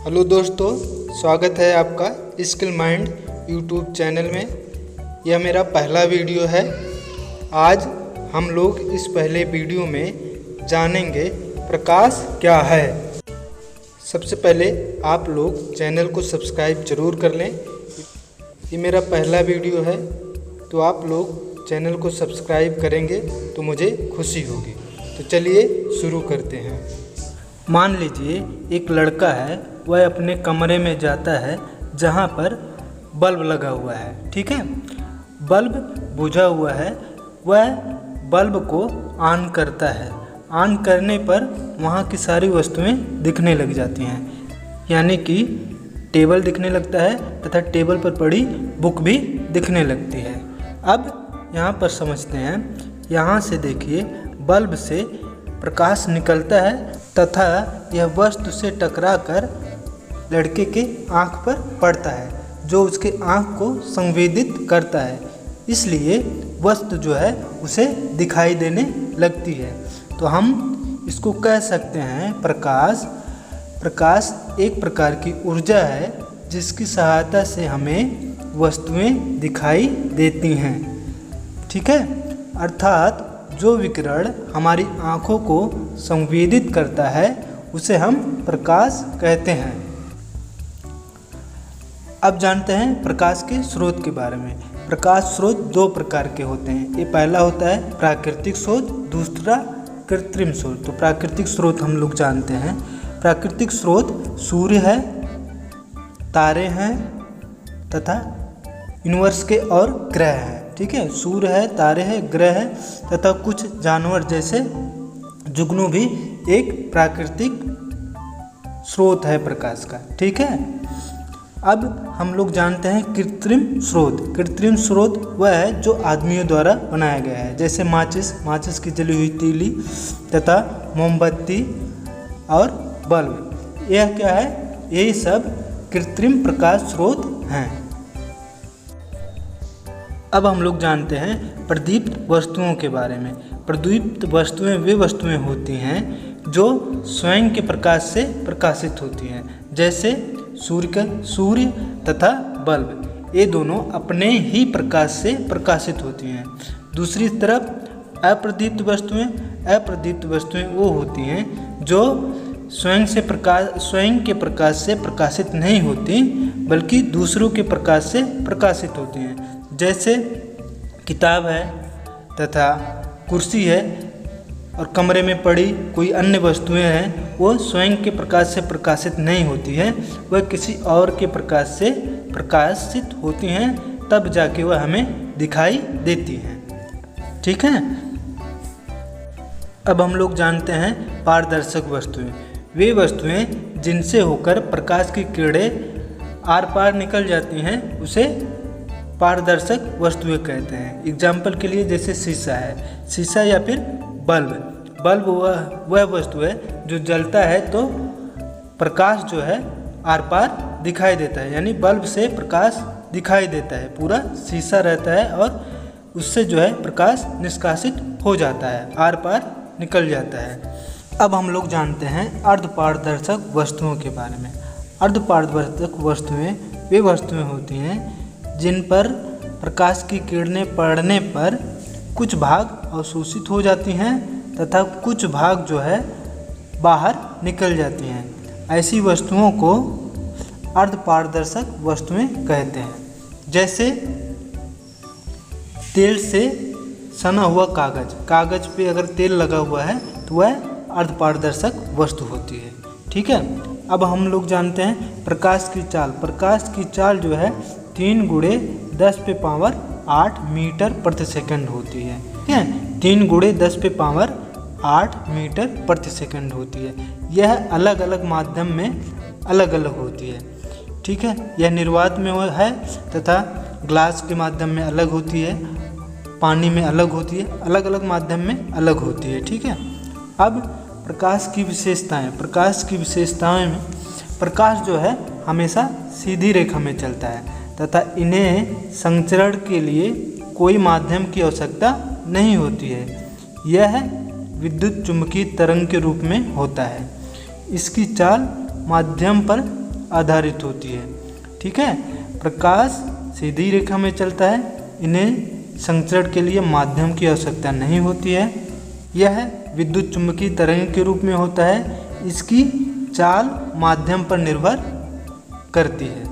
Hello दोस्तों, स्वागत है आपका स्किल माइंड यूट्यूब चैनल में। यह मेरा पहला वीडियो है। आज हम लोग इस पहले वीडियो में जानेंगे प्रकाश क्या है। सबसे पहले आप लोग चैनल को सब्सक्राइब जरूर कर लें। ये मेरा पहला वीडियो है, तो आप लोग चैनल को सब्सक्राइब करेंगे तो मुझे खुशी होगी। तो चलिए शुरू करते हैं। मान लीजिए एक लड़का है, वह अपने कमरे में जाता है जहाँ पर बल्ब लगा हुआ है। ठीक है, बल्ब बुझा हुआ है। वह बल्ब को ऑन करता है। ऑन करने पर वहाँ की सारी वस्तुएं दिखने लग जाती हैं, यानी कि टेबल दिखने लगता है तथा टेबल पर पड़ी बुक भी दिखने लगती है। अब यहाँ पर समझते हैं। यहाँ से देखिए, बल्ब से प्रकाश निकलता है तथा यह वस्तु से टकराकर लड़के के आँख पर पड़ता है, जो उसके आँख को संवेदित करता है। इसलिए वस्तु जो है उसे दिखाई देने लगती है। तो हम इसको कह सकते हैं प्रकाश एक प्रकार की ऊर्जा है, जिसकी सहायता से हमें वस्तुएं दिखाई देती हैं। ठीक है, अर्थात जो विकिरण हमारी आँखों को संवेदित करता है उसे हम प्रकाश कहते हैं। अब जानते हैं प्रकाश के स्रोत के बारे में। प्रकाश स्रोत दो प्रकार के होते हैं। ये पहला होता है प्राकृतिक स्रोत, दूसरा कृत्रिम स्रोत। तो प्राकृतिक स्रोत हम लोग जानते हैं। प्राकृतिक स्रोत सूर्य है, तारे हैं तथा यूनिवर्स के और ग्रह हैं। ठीक है, सूर्य है, तारे हैं, ग्रह है तथा कुछ जानवर जैसे जुगनू भी एक प्राकृतिक स्रोत है प्रकाश का। ठीक है, अब हम लोग जानते हैं कृत्रिम स्रोत। कृत्रिम स्रोत वह है जो आदमियों द्वारा बनाया गया है, जैसे माचिस की जली हुई तीली तथा मोमबत्ती और बल्ब। यह क्या है? यही सब कृत्रिम प्रकाश स्रोत हैं। अब हम लोग जानते हैं प्रदीप्त वस्तुओं के बारे में। प्रदीप्त वस्तुएं वे वस्तुएं होती हैं जो स्वयं के प्रकाश से प्रकाशित होती हैं, जैसे सूर्य तथा बल्ब। ये दोनों अपने ही प्रकाश से प्रकाशित होती हैं। दूसरी तरफ अप्रदीप्त वस्तुएं वो होती हैं जो स्वयं के प्रकाश से प्रकाशित नहीं होती, बल्कि दूसरों के प्रकाश से प्रकाशित होती हैं। जैसे किताब है तथा कुर्सी है और कमरे में पड़ी कोई अन्य वस्तुएं हैं, वो स्वयं के प्रकाश से प्रकाशित नहीं होती है, वह किसी और के प्रकाश से प्रकाशित होती हैं, तब जाके वह हमें दिखाई देती हैं। ठीक है, अब हम लोग जानते हैं पारदर्शक वस्तुएं। वे वस्तुएं जिनसे होकर प्रकाश की किरणें आर पार निकल जाती हैं, उसे पारदर्शक वस्तुएं कहते हैं। एग्जाम्पल के लिए जैसे शीशा या फिर बल्ब वह वस्तु है जो जलता है तो प्रकाश जो है आर पार दिखाई देता है, यानी बल्ब से प्रकाश दिखाई देता है। पूरा शीशा रहता है और उससे जो है प्रकाश निष्कासित हो जाता है, आर पार निकल जाता है। अब हम लोग जानते हैं अर्धपारदर्शक वस्तुओं के बारे में। अर्धपारदर्शक वस्तुएं वे वस्तुएं होती हैं जिन पर प्रकाश की किरणें पड़ने पर कुछ भाग अवशोषित हो जाती हैं तथा कुछ भाग जो है बाहर निकल जाती हैं। ऐसी वस्तुओं को अर्धपारदर्शक वस्तुएं कहते हैं। जैसे तेल से सना हुआ कागज पे अगर तेल लगा हुआ है तो वह अर्धपारदर्शक वस्तु होती है। ठीक है, अब हम लोग जानते हैं प्रकाश की चाल जो है 3 × 10⁸ मीटर प्रति सेकंड होती है। ठीक है, 3 × 10⁸ मीटर प्रति सेकंड होती है। यह अलग अलग माध्यम में अलग अलग होती है। ठीक है, यह निर्वात में है तथा ग्लास के माध्यम में अलग होती है, पानी में अलग होती है, अलग अलग माध्यम में अलग होती है। ठीक है, अब प्रकाश की विशेषताएं में प्रकाश जो है हमेशा सीधी रेखा में चलता है तथा इन्हें संचरण के लिए कोई माध्यम की आवश्यकता नहीं होती है। यह विद्युत चुम्बकीय तरंग के रूप में होता है। इसकी चाल माध्यम पर आधारित होती है। ठीक है, प्रकाश सीधी रेखा में चलता है, इन्हें संचरण के लिए माध्यम की आवश्यकता नहीं होती है। यह विद्युत चुम्बकीय तरंग के रूप में होता है, इसकी चाल माध्यम पर निर्भर करती है।